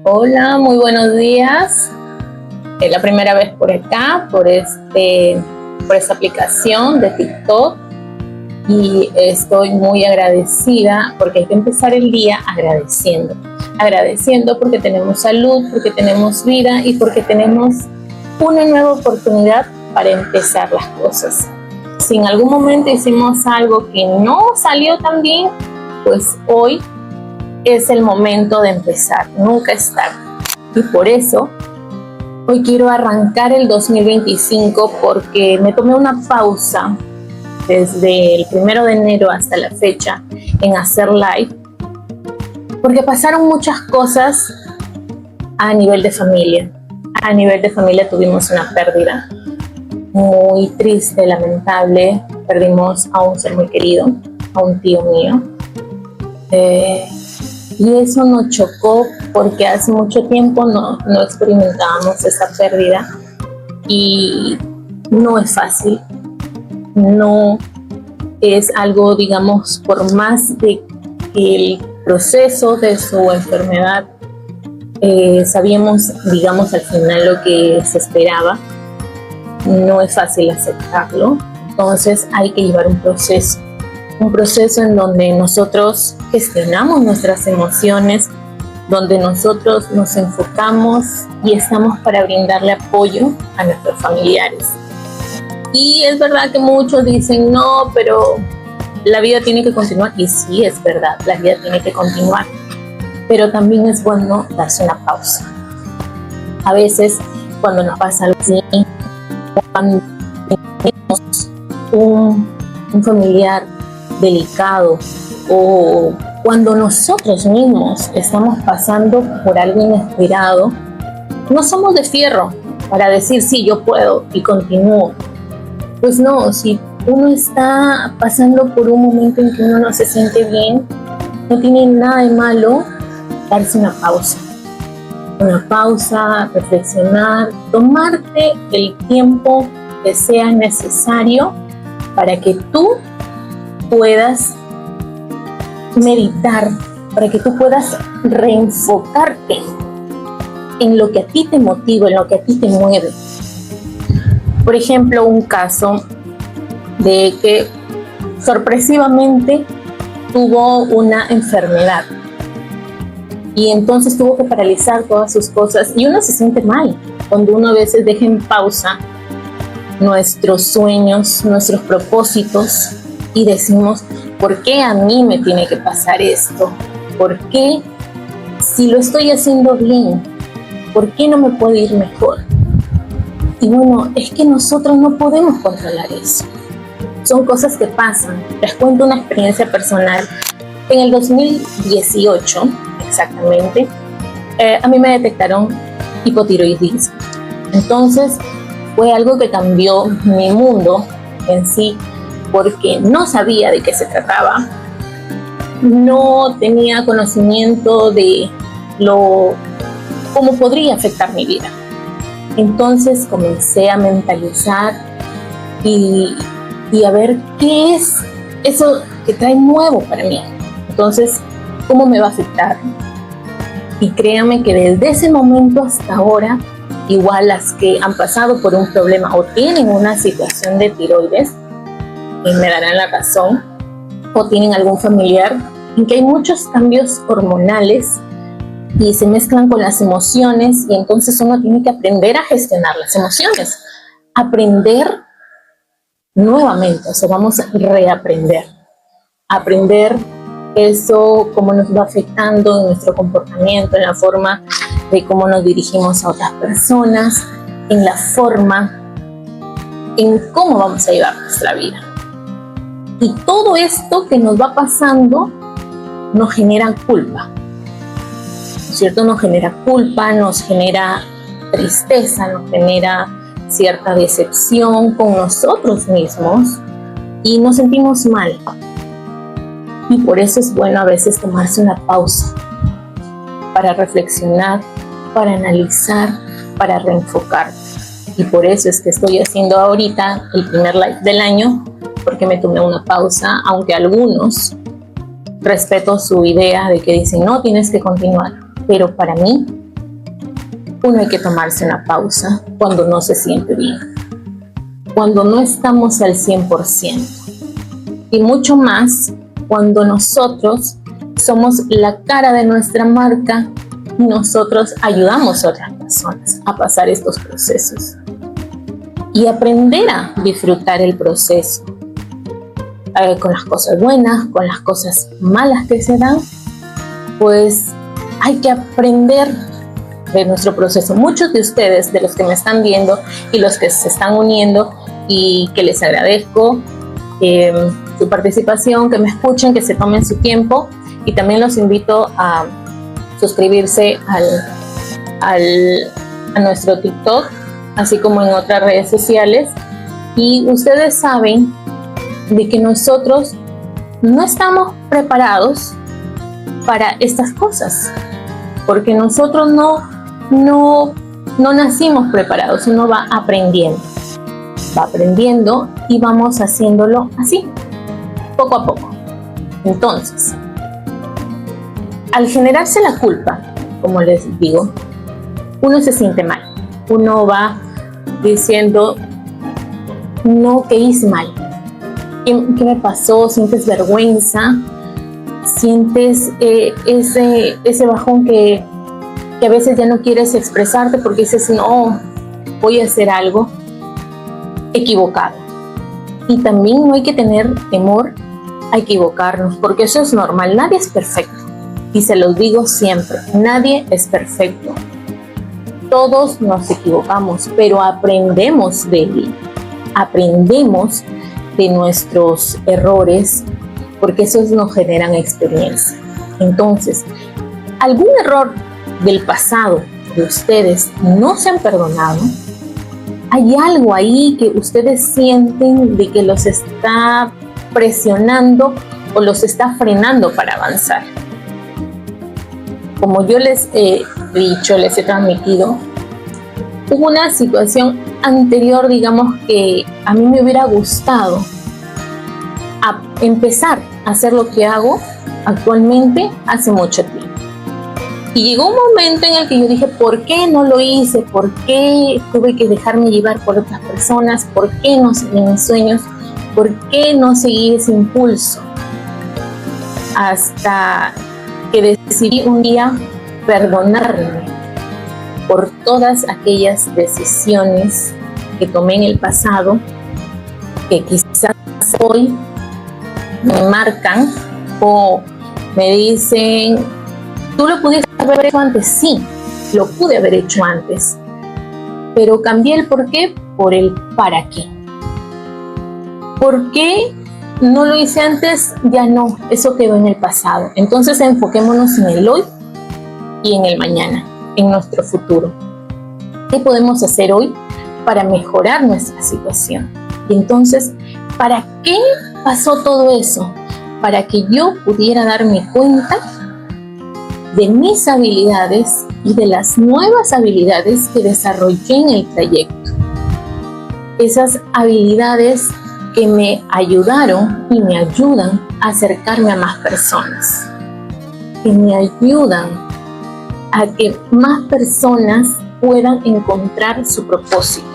Hola, muy buenos días. Es la primera vez por acá, por esta aplicación de TikTok, y estoy muy agradecida porque hay que empezar el día agradeciendo porque tenemos salud, porque tenemos vida y porque tenemos una nueva oportunidad para empezar las cosas. Si en algún momento hicimos algo que no salió tan bien, pues hoy es el momento de empezar, nunca es tarde. Y por eso hoy quiero arrancar el 2025 porque me tomé una pausa desde el 1 de enero hasta la fecha en hacer live, porque pasaron muchas cosas a nivel de familia. A nivel de familia tuvimos una pérdida muy triste, lamentable. Perdimos a un ser muy querido, a un tío mío. Y eso nos chocó porque hace mucho tiempo no experimentábamos esa pérdida y no es fácil, no es algo, digamos, por más de que el proceso de su enfermedad sabíamos, digamos, al final lo que se esperaba, no es fácil aceptarlo. Entonces hay que llevar un proceso en donde nosotros gestionamos nuestras emociones, donde nosotros nos enfocamos y estamos para brindarle apoyo a nuestros familiares. Y es verdad que muchos dicen, no, pero la vida tiene que continuar. Y sí, es verdad, la vida tiene que continuar. Pero también es bueno darse una pausa. A veces, cuando nos pasa algo así, cuando tenemos un familiar delicado o cuando nosotros mismos estamos pasando por algo inesperado, no somos de fierro para decir sí, yo puedo y continúo. Pues no, si uno está pasando por un momento en que uno no se siente bien, no tiene nada de malo darse una pausa, reflexionar, tomarte el tiempo que sea necesario para que tú puedas meditar, para que tú puedas reenfocarte en lo que a ti te motiva, en lo que a ti te mueve. Por ejemplo, un caso de que sorpresivamente tuvo una enfermedad y entonces tuvo que paralizar todas sus cosas, y uno se siente mal cuando uno a veces deja en pausa nuestros sueños, nuestros propósitos, y decimos, ¿por qué a mí me tiene que pasar esto? ¿Por qué, si lo estoy haciendo bien, por qué no me puede ir mejor? Y bueno, es que nosotros no podemos controlar eso. Son cosas que pasan. Les cuento una experiencia personal. En el 2018, exactamente, a mí me detectaron hipotiroidismo. Entonces, fue algo que cambió mi mundo en sí, porque no sabía de qué se trataba, no tenía conocimiento de cómo podría afectar mi vida. Entonces comencé a mentalizar y a ver qué es eso que trae nuevo para mí. Entonces, ¿cómo me va a afectar? Y créanme que desde ese momento hasta ahora, igual las que han pasado por un problema o tienen una situación de tiroides, y me darán la razón, o tienen algún familiar en que hay muchos cambios hormonales y se mezclan con las emociones, y entonces uno tiene que aprender a gestionar las emociones, aprender nuevamente, o sea, vamos a aprender eso, cómo nos va afectando en nuestro comportamiento, en la forma de cómo nos dirigimos a otras personas, en la forma en cómo vamos a llevar nuestra vida. Y todo esto que nos va pasando nos genera culpa, ¿no es cierto? Nos genera culpa, nos genera tristeza, nos genera cierta decepción con nosotros mismos y nos sentimos mal. Y por eso es bueno a veces tomarse una pausa para reflexionar, para analizar, para reenfocar. Y por eso es que estoy haciendo ahorita el primer live del año, porque me tomé una pausa, aunque algunos respeto su idea de que dicen no, tienes que continuar, pero para mí uno hay que tomarse una pausa cuando no se siente bien, cuando no estamos al 100%, y mucho más cuando nosotros somos la cara de nuestra marca y nosotros ayudamos a otras personas a pasar estos procesos y aprender a disfrutar el proceso, con las cosas buenas, con las cosas malas que se dan. Pues hay que aprender de nuestro proceso. Muchos de ustedes, de los que me están viendo y los que se están uniendo, y que les agradezco su participación, que me escuchen, que se tomen su tiempo, y también los invito a suscribirse a nuestro TikTok, así como en otras redes sociales. Y ustedes saben de que nosotros no estamos preparados para estas cosas, porque nosotros no nacimos preparados, uno va aprendiendo y vamos haciéndolo así, poco a poco. Entonces, al generarse la culpa, como les digo, uno se siente mal, uno va diciendo, no, ¿qué hice mal? ¿Qué me pasó? Sientes vergüenza, sientes ese bajón que a veces ya no quieres expresarte porque dices, no, voy a hacer algo equivocado. Y también no hay que tener temor a equivocarnos, porque eso es normal, nadie es perfecto. Y se los digo siempre, nadie es perfecto. Todos nos equivocamos, pero aprendemos de él, aprendemos de nuestros errores, porque esos nos generan experiencia. Entonces, algún error del pasado de ustedes no se han perdonado, hay algo ahí que ustedes sienten de que los está presionando o los está frenando para avanzar. Como yo les he dicho, les he transmitido, hubo una situación anterior, digamos, que a mí me hubiera gustado empezar a hacer lo que hago actualmente hace mucho tiempo. Y llegó un momento en el que yo dije, ¿por qué no lo hice? ¿Por qué tuve que dejarme llevar por otras personas? ¿Por qué no seguí mis sueños? ¿Por qué no seguí ese impulso? Hasta que decidí un día perdonarme por todas aquellas decisiones que tomé en el pasado, que quizás hoy me marcan o me dicen, ¿tú lo pudiste haber hecho antes? Sí, lo pude haber hecho antes, pero cambié el por qué por el para qué. ¿Por qué no lo hice antes? Ya no, eso quedó en el pasado. Entonces enfoquémonos en el hoy y en el mañana, en nuestro futuro. ¿Qué podemos hacer hoy para mejorar nuestra situación? Y entonces, ¿para qué pasó todo eso? Para que yo pudiera darme cuenta de mis habilidades y de las nuevas habilidades que desarrollé en el trayecto. Esas habilidades que me ayudaron y me ayudan a acercarme a más personas, que me ayudan a que más personas puedan encontrar su propósito,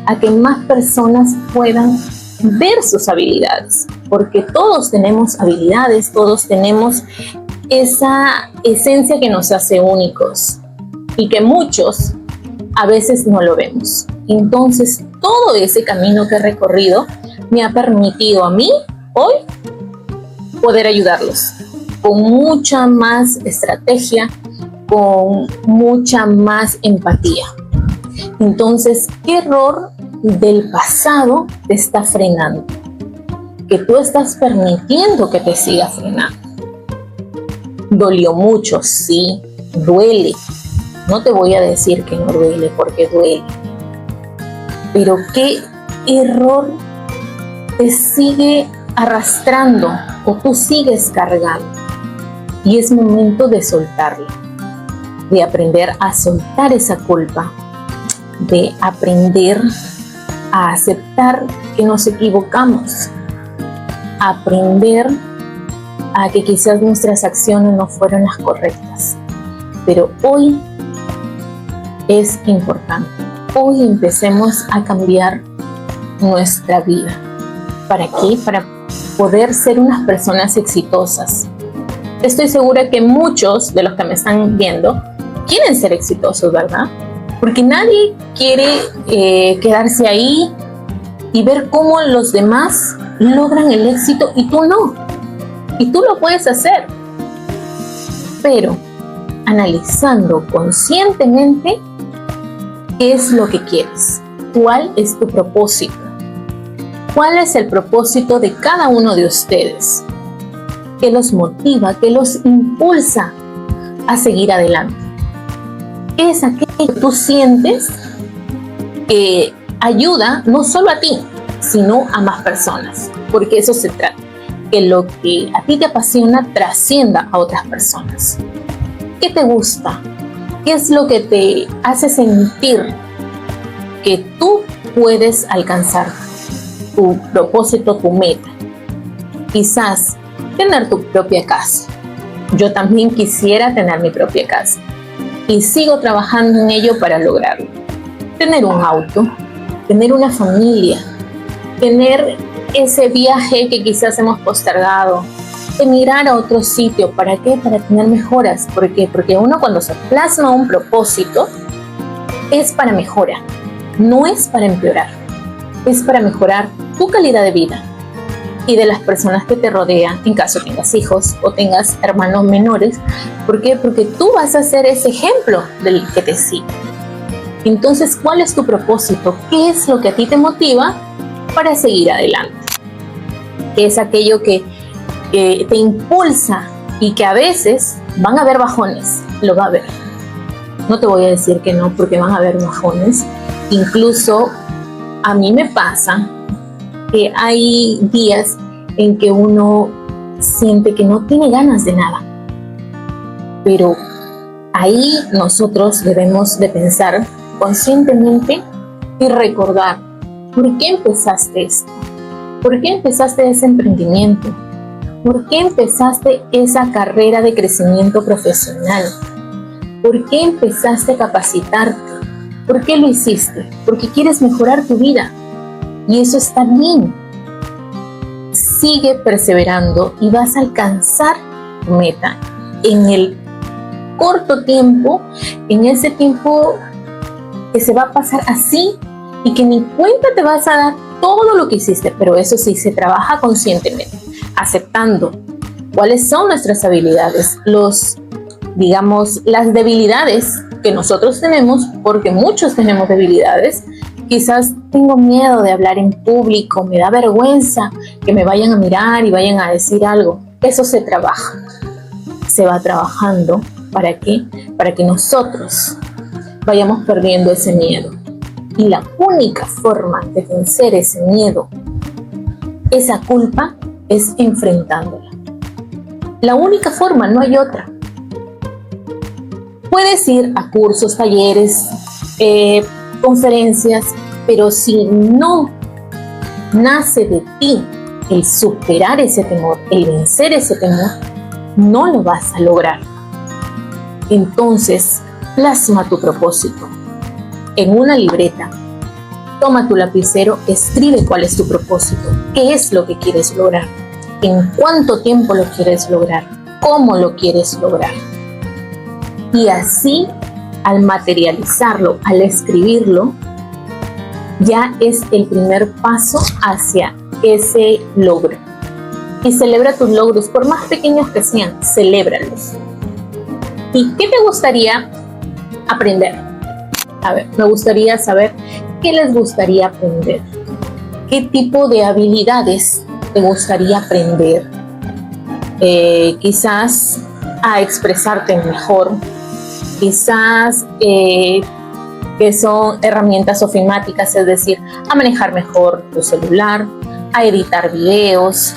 a que más personas puedan ver sus habilidades, porque todos tenemos habilidades, todos tenemos esa esencia que nos hace únicos y que muchos a veces no lo vemos. Entonces, todo ese camino que he recorrido me ha permitido a mí hoy poder ayudarlos con mucha más estrategia, con mucha más empatía. Entonces, ¿qué error del pasado te está frenando? Que tú estás permitiendo que te siga frenando. Dolió mucho, sí, duele. No te voy a decir que no duele, porque duele. Pero ¿qué error te sigue arrastrando o tú sigues cargando? Y es momento de soltarlo, de aprender a soltar esa culpa, de aprender a aceptar que nos equivocamos, aprender a que quizás nuestras acciones no fueron las correctas, pero hoy es importante. Hoy empecemos a cambiar nuestra vida. ¿Para qué? Para poder ser unas personas exitosas. Estoy segura que muchos de los que me están viendo quieren ser exitosos, ¿verdad? Porque nadie quiere quedarse ahí y ver cómo los demás logran el éxito y tú no. Y tú lo puedes hacer. Pero analizando conscientemente qué es lo que quieres, cuál es tu propósito, cuál es el propósito de cada uno de ustedes, qué los motiva, qué los impulsa a seguir adelante. ¿Qué es aquello que tú sientes que ayuda no solo a ti, sino a más personas? Porque eso se trata, que lo que a ti te apasiona trascienda a otras personas. ¿Qué te gusta? ¿Qué es lo que te hace sentir que tú puedes alcanzar tu propósito, tu meta? Quizás tener tu propia casa. Yo también quisiera tener mi propia casa y sigo trabajando en ello para lograrlo. Tener un auto, tener una familia, tener ese viaje que quizás hemos postergado, emigrar a otro sitio. ¿Para qué? Para tener mejoras. ¿Por qué? Porque uno cuando se plasma un propósito es para mejora, no es para empeorar, es para mejorar tu calidad de vida y de las personas que te rodean, en caso tengas hijos o tengas hermanos menores. ¿Por qué? Porque tú vas a ser ese ejemplo del que te sigue. Entonces, ¿cuál es tu propósito? ¿Qué es lo que a ti te motiva para seguir adelante? ¿Qué es aquello que te impulsa y que a veces van a haber bajones? Lo va a haber. No te voy a decir que no, porque van a haber bajones. Incluso a mí me pasa que hay días en que uno siente que no tiene ganas de nada. Pero ahí nosotros debemos de pensar conscientemente y recordar por qué empezaste esto, por qué empezaste ese emprendimiento, por qué empezaste esa carrera de crecimiento profesional, por qué empezaste a capacitarte, por qué lo hiciste, porque quieres mejorar tu vida. Y eso está bien. Sigue perseverando y vas a alcanzar tu meta en el corto tiempo, en ese tiempo que se va a pasar así y que ni cuenta te vas a dar todo lo que hiciste. Pero eso sí, se trabaja conscientemente, aceptando cuáles son nuestras habilidades, las debilidades que nosotros tenemos, porque muchos tenemos debilidades. Quizás tengo miedo de hablar en público, me da vergüenza que me vayan a mirar y vayan a decir algo. Eso se trabaja, se va trabajando. ¿Para qué? Para que nosotros vayamos perdiendo ese miedo. Y la única forma de vencer ese miedo, esa culpa, es enfrentándola. La única forma, no hay otra. Puedes ir a cursos, talleres, conferencias, pero si no nace de ti el superar ese temor, el vencer ese temor, no lo vas a lograr. Entonces, plasma tu propósito en una libreta, toma tu lapicero, escribe cuál es tu propósito, qué es lo que quieres lograr, en cuánto tiempo lo quieres lograr, cómo lo quieres lograr. Y así, al materializarlo, al escribirlo, ya es el primer paso hacia ese logro. Y celebra tus logros, por más pequeños que sean, celébralos. ¿Y qué te gustaría aprender? A ver, me gustaría saber qué les gustaría aprender. ¿Qué tipo de habilidades te gustaría aprender? Quizás a expresarte mejor. Quizás que son herramientas ofimáticas, es decir, a manejar mejor tu celular, a editar videos,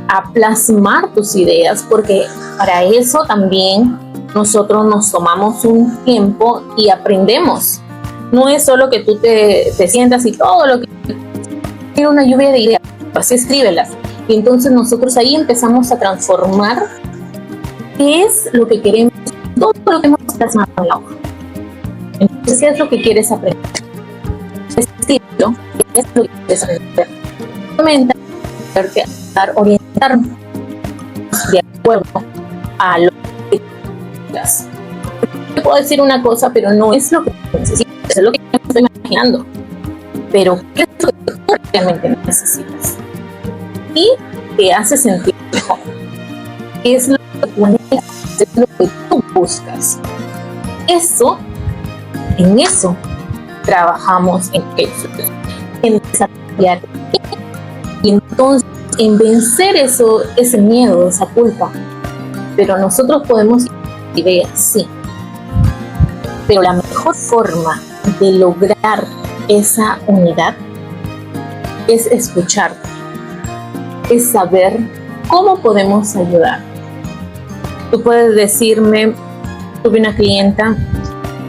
a plasmar tus ideas, porque para eso también nosotros nos tomamos un tiempo y aprendemos. No es solo que tú te sientas y todo lo que tiene una lluvia de ideas, así escríbelas. Y entonces nosotros ahí empezamos a transformar qué es lo que queremos, todo lo que hemos plasmado en la hoja. Entonces, ¿qué es lo que quieres aprender? Estilo, ¿qué es lo que quieres aprender? Orientar de acuerdo a lo que quieras. Te puedo decir una cosa, pero no es lo que necesitas, es lo que me estoy imaginando. Pero ¿qué es lo que tú realmente necesitas? Y te hace sentir mejor. ¿Qué es lo que tú necesitas? Es lo que tú buscas. En eso trabajamos en desarrollar y entonces en vencer ese miedo, esa culpa. Pero nosotros podemos ideas, sí. Pero la mejor forma de lograr esa unidad es escucharte, es saber cómo podemos ayudar. Tú puedes decirme, tuve una clienta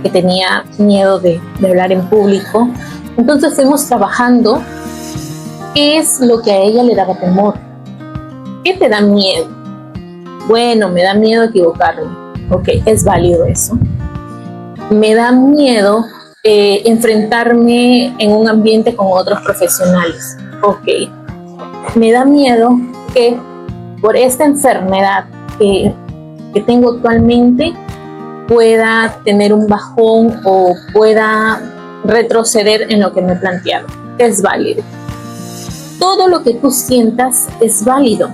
que tenía miedo de hablar en público, entonces fuimos trabajando qué es lo que a ella le daba temor. ¿Qué te da miedo? Bueno, me da miedo equivocarme. Ok, es válido eso. Me da miedo enfrentarme en un ambiente con otros profesionales. Ok. Me da miedo que por esta enfermedad que tengo actualmente pueda tener un bajón o pueda retroceder en lo que me he planteado. Es válido. Todo lo que tú sientas es válido.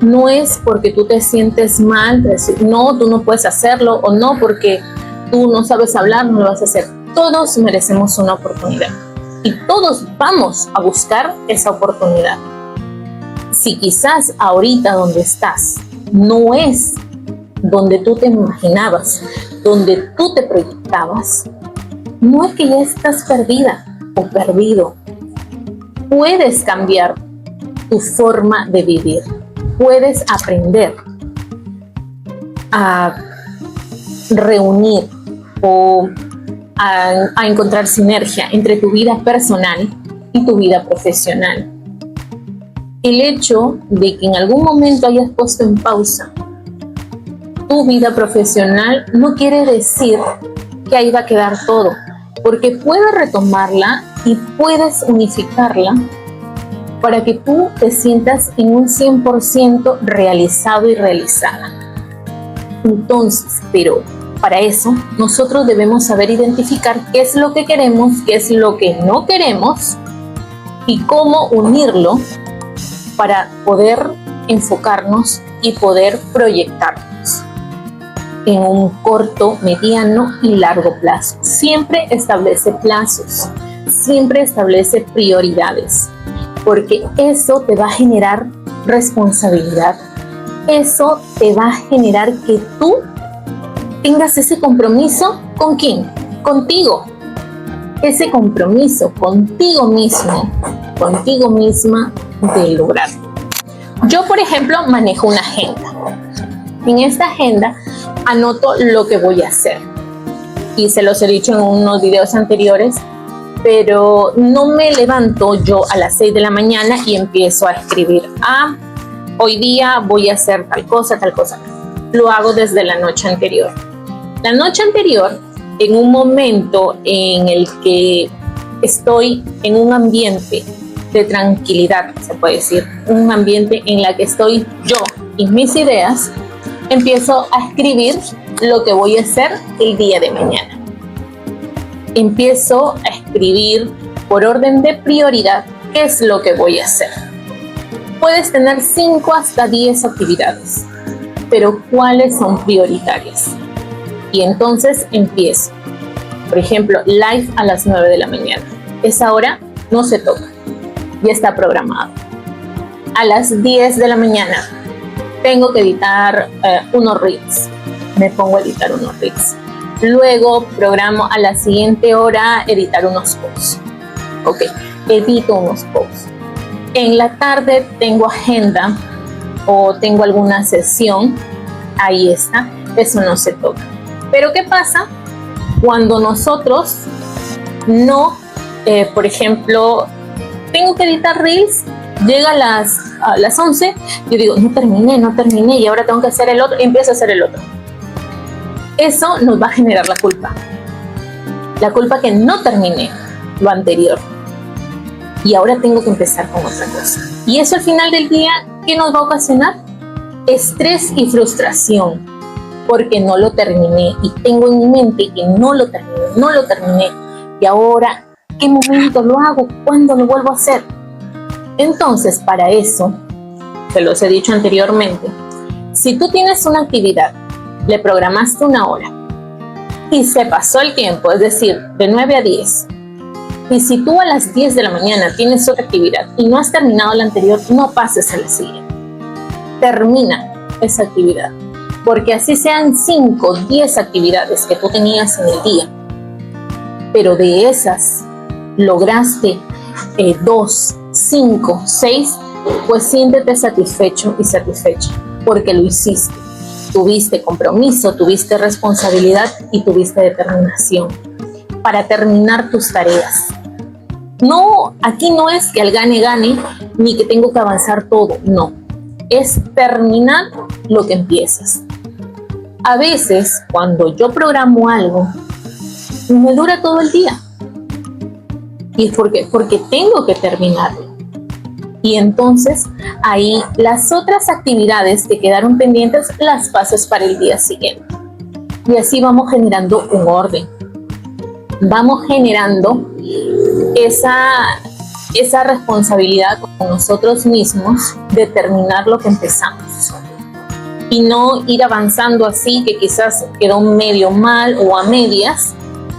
No es porque tú te sientes mal, decir, no, tú no puedes hacerlo, o no, porque tú no sabes hablar, no lo vas a hacer. Todos merecemos una oportunidad y todos vamos a buscar esa oportunidad. Si quizás ahorita donde estás no es donde tú te imaginabas, donde tú te proyectabas, no es que ya estás perdida o perdido. Puedes cambiar tu forma de vivir. Puedes aprender a reunir o a encontrar sinergia entre tu vida personal y tu vida profesional. El hecho de que en algún momento hayas puesto en pausa tu vida profesional no quiere decir que ahí va a quedar todo, porque puedes retomarla y puedes unificarla para que tú te sientas en un 100% realizado y realizada. Entonces, pero para eso nosotros debemos saber identificar qué es lo que queremos, qué es lo que no queremos y cómo unirlo para poder enfocarnos y poder proyectarnos en un corto, mediano y largo plazo. Siempre establece plazos, siempre establece prioridades, porque eso te va a generar responsabilidad. Eso te va a generar que tú tengas ese compromiso. ¿Con quién? Contigo. Ese compromiso contigo mismo, contigo misma de lograrlo. Yo, por ejemplo, manejo una agenda. En esta agenda anoto lo que voy a hacer. Y se los he dicho en unos videos anteriores, pero no me levanto yo a las 6 de la mañana y empiezo a escribir, hoy día voy a hacer tal cosa, tal cosa. Lo hago desde la noche anterior. La noche anterior, en un momento en el que estoy en un ambiente de tranquilidad, se puede decir, un ambiente en el que estoy yo y mis ideas, empiezo a escribir lo que voy a hacer el día de mañana. Empiezo a escribir por orden de prioridad qué es lo que voy a hacer. Puedes tener 5 hasta 10 actividades, pero ¿cuáles son prioritarias? Y entonces empiezo. Por ejemplo, live a las 9 de la mañana. Esa hora no se toca, ya está programado. A las 10 de la mañana tengo que editar unos reels. Me pongo a editar unos reels. Luego programo a la siguiente hora editar unos posts. Ok, edito unos posts. En la tarde tengo agenda o tengo alguna sesión. Ahí está, eso no se toca. Pero ¿qué pasa cuando nosotros no, por ejemplo, tengo que editar reels? Llega a las 11, yo digo, no terminé y ahora tengo que hacer el otro, y empiezo a hacer el otro. Eso nos va a generar la culpa. La culpa que no terminé lo anterior. Y ahora tengo que empezar con otra cosa. Y eso al final del día, ¿qué nos va a ocasionar? Estrés y frustración, porque no lo terminé y tengo en mi mente que no lo terminé. Y ahora, ¿qué momento lo hago? ¿Cuándo lo vuelvo a hacer? Entonces, para eso, se los he dicho anteriormente, si tú tienes una actividad, le programaste 1 hora y se pasó el tiempo, es decir, de 9 a 10, y si tú a las 10 de la mañana tienes otra actividad y no has terminado la anterior, no pases a la siguiente. Termina esa actividad, porque así sean 5 o 10 actividades que tú tenías en el día, pero de esas lograste 2, 5, 6, pues siéntete satisfecho y satisfecha, porque lo hiciste. Tuviste compromiso, tuviste responsabilidad y tuviste determinación para terminar tus tareas. No, aquí no es que al gane, ni que tengo que avanzar todo, no. Es terminar lo que empiezas. A veces, cuando yo programo algo, me dura todo el día. ¿Y es porque tengo que terminarlo? Y entonces, ahí las otras actividades que quedaron pendientes, las pasas para el día siguiente. Y así vamos generando un orden. Vamos generando esa responsabilidad con nosotros mismos de terminar lo que empezamos y no ir avanzando así, que quizás quedó medio mal o a medias,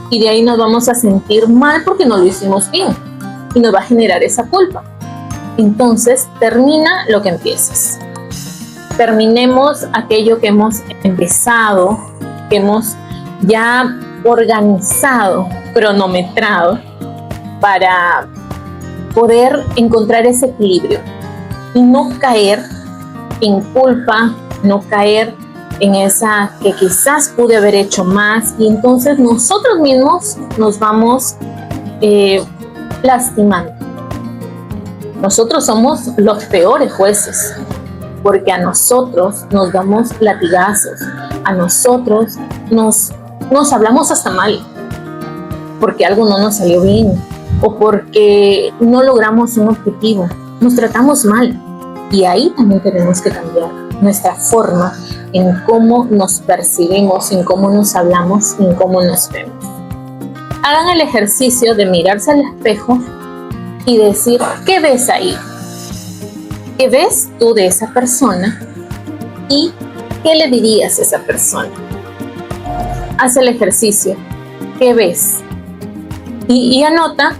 y de ahí nos vamos a sentir mal porque no lo hicimos bien y nos va a generar esa culpa. Entonces, termina lo que empiezas. Terminemos aquello que hemos empezado, que hemos ya organizado, cronometrado, para poder encontrar ese equilibrio y no caer en culpa, no caer en esa que quizás pude haber hecho más, y entonces nosotros mismos nos vamos lastimando. Nosotros somos los peores jueces, porque a nosotros nos damos latigazos, a nosotros nos hablamos hasta mal, porque algo no nos salió bien, o porque no logramos un objetivo, nos tratamos mal. Y ahí también tenemos que cambiar nuestra forma en cómo nos percibimos, en cómo nos hablamos, en cómo nos vemos. Hagan el ejercicio de mirarse al espejo y decir, ¿qué ves ahí? ¿Qué ves tú de esa persona? ¿Y qué le dirías a esa persona? Haz el ejercicio. ¿Qué ves? Y anota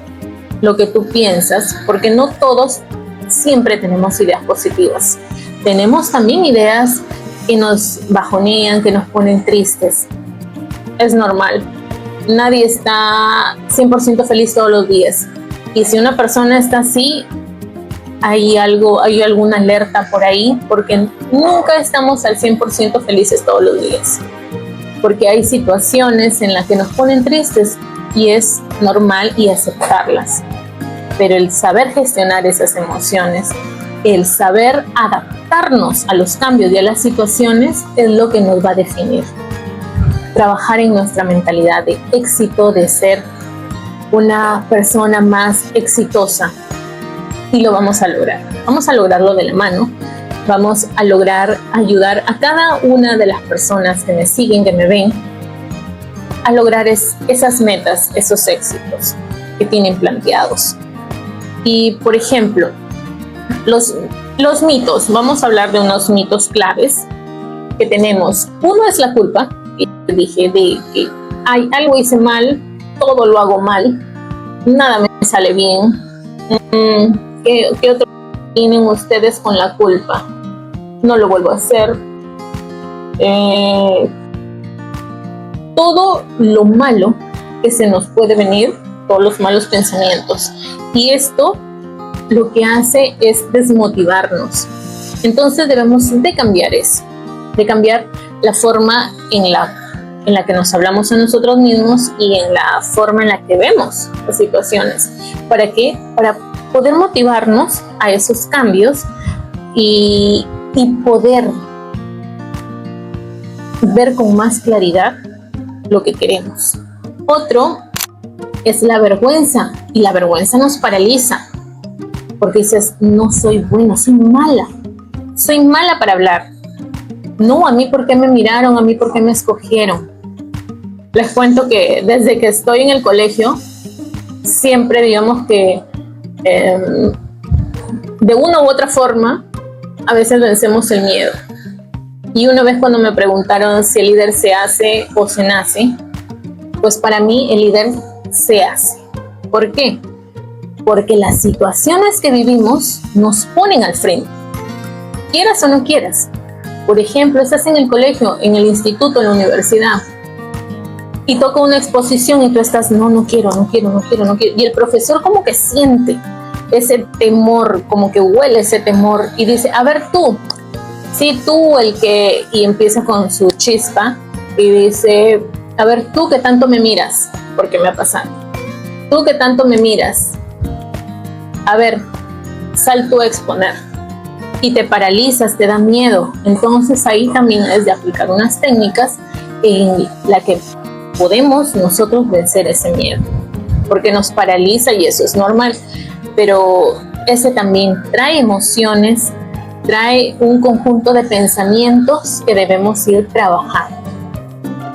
lo que tú piensas, porque no todos siempre tenemos ideas positivas. Tenemos también ideas que nos bajonean, que nos ponen tristes. Es normal. Nadie está 100% feliz todos los días. Y si una persona está así, hay alguna alerta por ahí, porque nunca estamos al 100% felices todos los días. Porque hay situaciones en las que nos ponen tristes y es normal y aceptarlas. Pero el saber gestionar esas emociones, el saber adaptarnos a los cambios y a las situaciones es lo que nos va a definir. Trabajar en nuestra mentalidad de éxito, de ser una persona más exitosa, y lo vamos a lograr. Vamos a lograrlo de la mano. Vamos a lograr ayudar a cada una de las personas que me siguen, que me ven, a lograr esas metas, esos éxitos que tienen planteados. Y, por ejemplo, los mitos. Vamos a hablar de unos mitos claves que tenemos. Uno es la culpa, que dije, de que algo hice mal, todo lo hago mal, nada me sale bien. ¿Qué otro tienen ustedes con la culpa? No lo vuelvo a hacer. Todo lo malo que se nos puede venir, todos los malos pensamientos. Y esto lo que hace es desmotivarnos. Entonces debemos de cambiar eso, de cambiar la forma en la que nos hablamos a nosotros mismos y en la forma en la que vemos las situaciones. ¿Para qué? Para poder motivarnos a esos cambios y poder ver con más claridad lo que queremos. Otro es la vergüenza, y la vergüenza nos paraliza, porque dices, no soy buena, soy mala para hablar. No, a mí por qué me miraron, a mí por qué me escogieron. Les cuento que desde que estoy en el colegio, siempre digamos que de una u otra forma, a veces vencemos el miedo. Y una vez cuando me preguntaron si el líder se hace o se nace, pues para mí el líder se hace. ¿Por qué? Porque las situaciones que vivimos nos ponen al frente, quieras o no quieras. Por ejemplo, estás en el colegio, en el instituto, en la universidad, y toca una exposición y tú estás, no quiero. Y el profesor como que siente ese temor, como que huele ese temor y dice, a ver tú, sí, tú el que, y empieza con su chispa y dice, a ver tú que tanto me miras, porque me ha pasado, tú que tanto me miras, a ver, sal tú a exponer, y te paralizas, te da miedo. Entonces ahí también es de aplicar unas técnicas en la que podemos nosotros vencer ese miedo, porque nos paraliza y eso es normal, pero ese también trae emociones, trae un conjunto de pensamientos que debemos ir trabajando,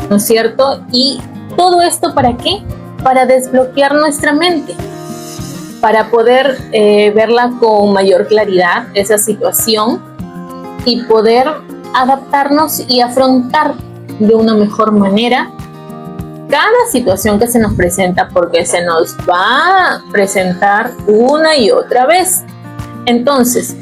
¿no es cierto? Y todo esto ¿para qué? Para desbloquear nuestra mente, para poder verla con mayor claridad, esa situación, y poder adaptarnos y afrontar de una mejor manera cada situación que se nos presenta, porque se nos va a presentar una y otra vez. Entonces,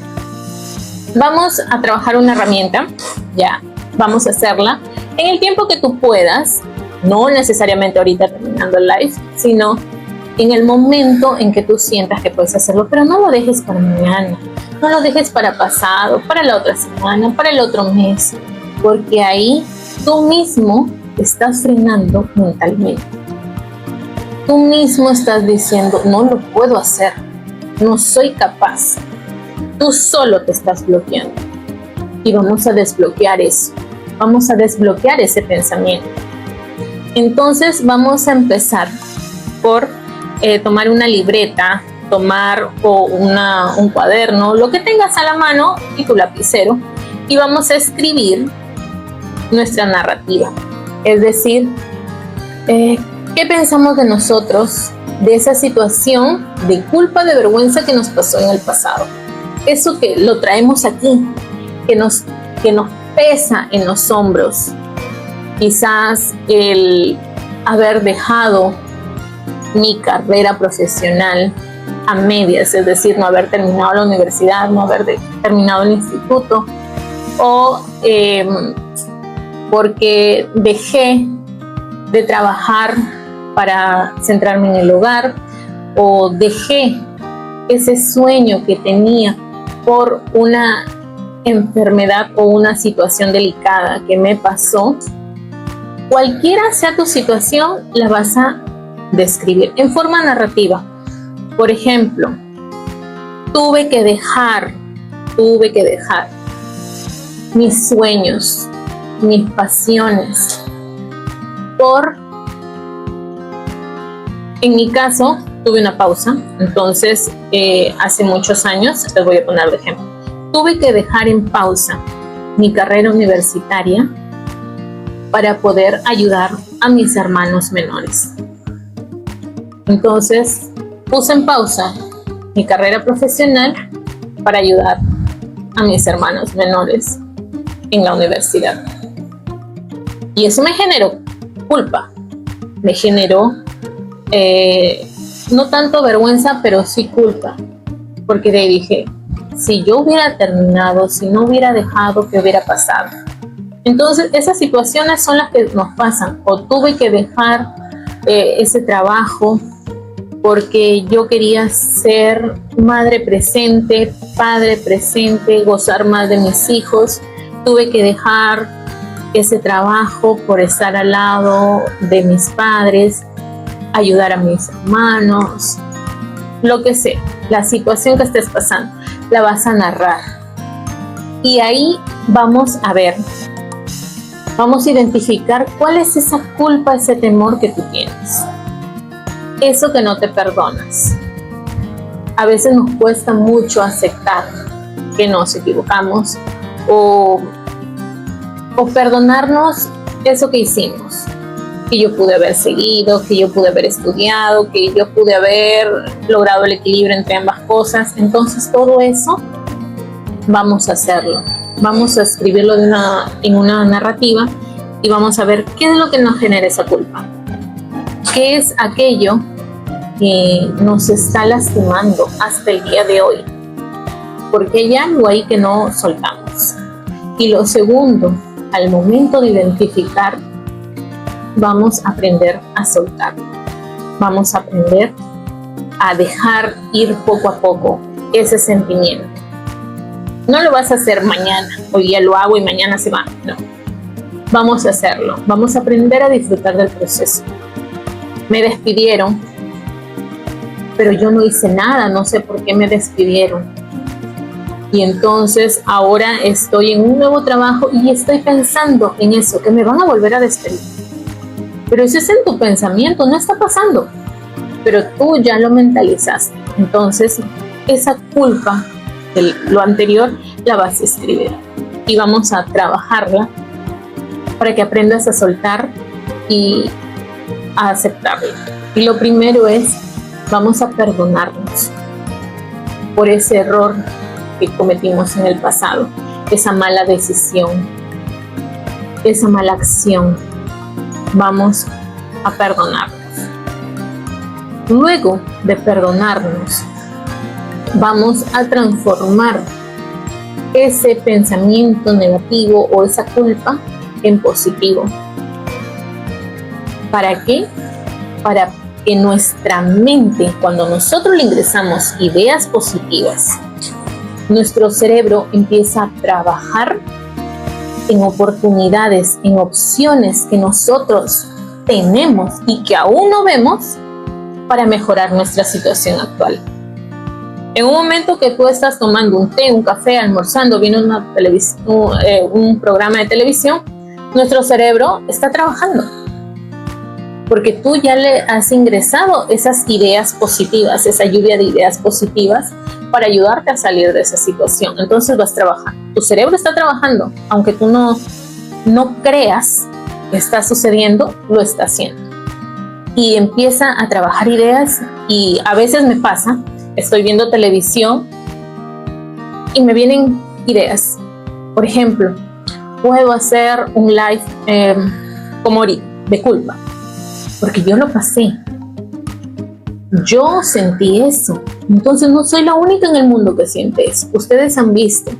vamos a trabajar una herramienta, ya, vamos a hacerla en el tiempo que tú puedas, no necesariamente ahorita terminando el live, sino en el momento en que tú sientas que puedes hacerlo, pero no lo dejes para mañana, no lo dejes para pasado, para la otra semana, para el otro mes, porque ahí tú mismo te estás frenando mentalmente. Tú mismo estás diciendo, no lo puedo hacer, no soy capaz. Tú solo te estás bloqueando. Y vamos a desbloquear eso, vamos a desbloquear ese pensamiento. Entonces vamos a empezar por tomar una libreta, tomar un cuaderno, lo que tengas a la mano y tu lapicero, y vamos a escribir nuestra narrativa. Es decir, ¿qué pensamos de nosotros, de esa situación de culpa, de vergüenza que nos pasó en el pasado? Eso que lo traemos aquí, que nos pesa en los hombros. Quizás el haber dejado mi carrera profesional a medias, es decir, no haber terminado la universidad, no haber terminado el instituto, o porque dejé de trabajar para centrarme en el hogar, o dejé ese sueño que tenía por una enfermedad o una situación delicada que me pasó. Cualquiera sea tu situación, la vas a describir en forma narrativa. Por ejemplo, tuve que dejar mis sueños, mis pasiones, en mi caso, tuve una pausa. Entonces, hace muchos años, les voy a poner de ejemplo, tuve que dejar en pausa mi carrera universitaria para poder ayudar a mis hermanos menores. Entonces, puse en pausa mi carrera profesional para ayudar a mis hermanos menores en la universidad. Y eso me generó culpa, me generó no tanto vergüenza, pero sí culpa, porque le dije, si yo hubiera terminado, si no hubiera dejado, ¿qué hubiera pasado? Entonces esas situaciones son las que nos pasan. O tuve que dejar ese trabajo porque yo quería ser madre presente, padre presente, gozar más de mis hijos. Tuve que dejar ese trabajo por estar al lado de mis padres, ayudar a mis hermanos, lo que sea, la situación que estés pasando, la vas a narrar. Y ahí vamos a ver, vamos a identificar cuál es esa culpa, ese temor que tú tienes. eso que no te perdonas. A veces nos cuesta mucho aceptar que nos equivocamos o perdonarnos eso que hicimos, que yo pude haber seguido, que yo pude haber estudiado, que yo pude haber logrado el equilibrio entre ambas cosas. Entonces todo eso vamos a hacerlo, vamos a escribirlo en una narrativa y vamos a ver qué es lo que nos genera esa culpa, qué es aquello que nos está lastimando hasta el día de hoy, porque hay algo ahí que no soltamos. Y lo segundo, al momento de identificar, vamos a aprender a soltar, vamos a aprender a dejar ir poco a poco ese sentimiento. No lo vas a hacer mañana, hoy día lo hago y mañana se va, no. Vamos a hacerlo, vamos a aprender a disfrutar del proceso. Me despidieron, pero yo no hice nada, no sé por qué me despidieron. Y entonces ahora estoy en un nuevo trabajo y estoy pensando en eso, que me van a volver a despedir. Pero eso es en tu pensamiento, no está pasando. Pero tú ya lo mentalizaste. Entonces esa culpa de lo anterior la vas a escribir. Y vamos a trabajarla para que aprendas a soltar y a aceptarla. Y lo primero es, vamos a perdonarnos por ese error que cometimos en el pasado, esa mala decisión, esa mala acción. Vamos a perdonarnos. Luego de perdonarnos, vamos a transformar ese pensamiento negativo o esa culpa en positivo. ¿Para qué? Para que nuestra mente, cuando nosotros le ingresamos ideas positivas, nuestro cerebro empieza a trabajar en oportunidades, en opciones que nosotros tenemos y que aún no vemos para mejorar nuestra situación actual. En un momento que tú estás tomando un té, un café, almorzando, viendo un programa de televisión, nuestro cerebro está trabajando porque tú ya le has ingresado esas ideas positivas, esa lluvia de ideas positivas para ayudarte a salir de esa situación. Entonces vas trabajando. Tu cerebro está trabajando, aunque tú no creas que está sucediendo, lo está haciendo. Y empieza a trabajar ideas y a veces me pasa, estoy viendo televisión y me vienen ideas. Por ejemplo, puedo hacer un live como ahorita, de culpa, porque yo lo pasé. Yo sentí eso. Entonces no soy la única en el mundo que siente eso. Ustedes han visto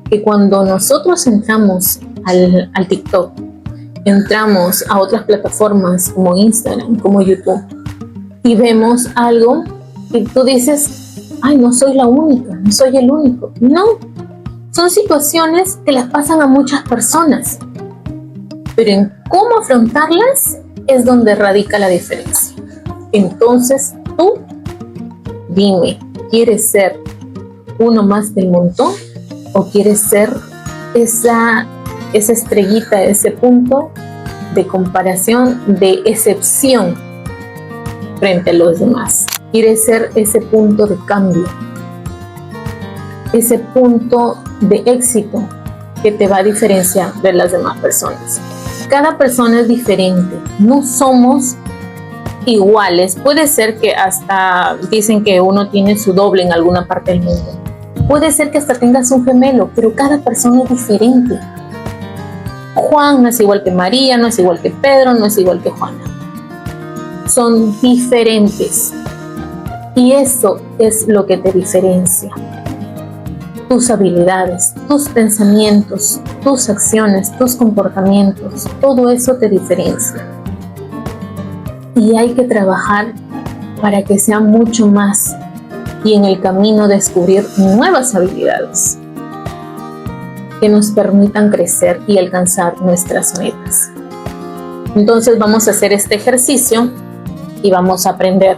que cuando nosotros entramos al TikTok, entramos a otras plataformas como Instagram, como YouTube, y vemos algo y tú dices, ay, no soy la única, no soy el único. No, son situaciones que les pasan a muchas personas, pero en cómo afrontarlas es donde radica la diferencia. Entonces tú dime, ¿quieres ser uno más del montón o quieres ser esa estrellita, ese punto de comparación, de excepción frente a los demás? ¿Quieres ser ese punto de cambio, ese punto de éxito que te va a diferenciar de las demás personas? Cada persona es diferente, no somos iguales. Puede ser que hasta dicen que uno tiene su doble en alguna parte del mundo. Puede ser que hasta tengas un gemelo, pero cada persona es diferente. Juan no es igual que María, no es igual que Pedro, no es igual que Juana. Son diferentes. Y eso es lo que te diferencia. Tus habilidades, tus pensamientos, tus acciones, tus comportamientos, todo eso te diferencia. Y hay que trabajar para que sea mucho más y en el camino descubrir nuevas habilidades que nos permitan crecer y alcanzar nuestras metas. Entonces vamos a hacer este ejercicio y vamos a aprender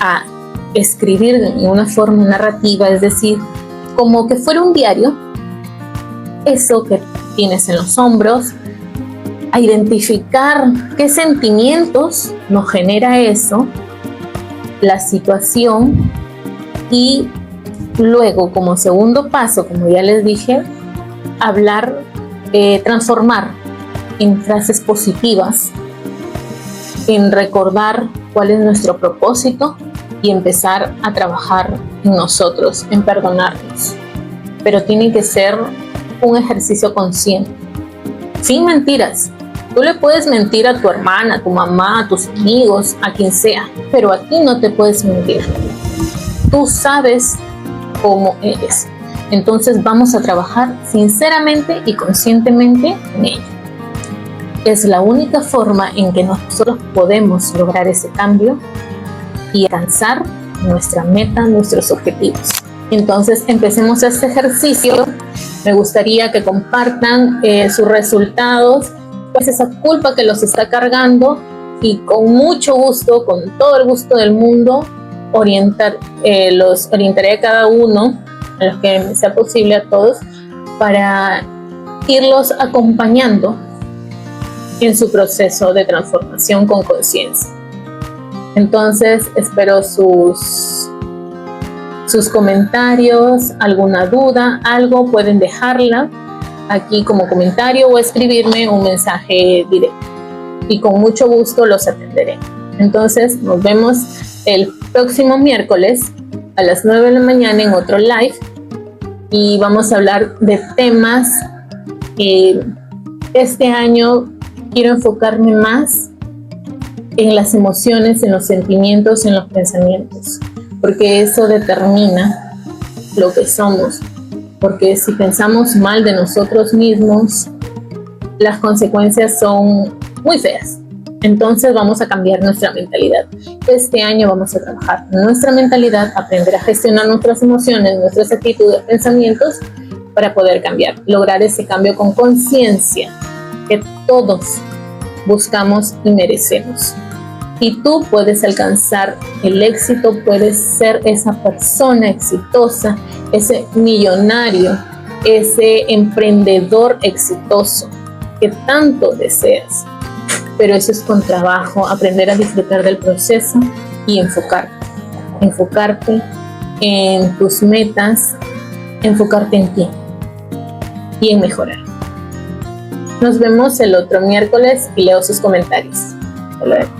a escribir en una forma narrativa, es decir, como que fuera un diario, eso que tienes en los hombros, a identificar qué sentimientos nos genera eso la situación y luego, como segundo paso, como ya les dije, hablar, transformar en frases positivas, en recordar cuál es nuestro propósito y empezar a trabajar en nosotros, en perdonarnos. Pero tiene que ser un ejercicio consciente, sin mentiras. Tú le puedes mentir a tu hermana, a tu mamá, a tus amigos, a quien sea, pero a ti no te puedes mentir. Tú sabes cómo eres. Entonces vamos a trabajar sinceramente y conscientemente en ello. Es la única forma en que nosotros podemos lograr ese cambio y alcanzar nuestra meta, nuestros objetivos. Entonces empecemos este ejercicio. Me gustaría que compartan sus resultados, pues esa culpa que los está cargando, y con mucho gusto, con todo el gusto del mundo, los orientaré a cada uno, a los que sea posible, a todos, para irlos acompañando en su proceso de transformación con conciencia. Entonces espero sus comentarios, alguna duda, algo, pueden dejarla aquí como comentario o escribirme un mensaje directo y con mucho gusto los atenderé. Entonces nos vemos el próximo miércoles a las 9 de la mañana en otro live y vamos a hablar de temas. Este año quiero enfocarme más en las emociones, en los sentimientos, en los pensamientos, porque eso determina lo que somos. Porque si pensamos mal de nosotros mismos, las consecuencias son muy feas. Entonces vamos a cambiar nuestra mentalidad. Este año vamos a trabajar nuestra mentalidad, aprender a gestionar nuestras emociones, nuestras actitudes, pensamientos, para poder cambiar, lograr ese cambio con conciencia que todos buscamos y merecemos. Y tú puedes alcanzar el éxito, puedes ser esa persona exitosa, ese millonario, ese emprendedor exitoso que tanto deseas. Pero eso es con trabajo, aprender a disfrutar del proceso y enfocarte en tus metas, enfocarte en ti y en mejorar. Nos vemos el otro miércoles y leo sus comentarios. Hasta luego.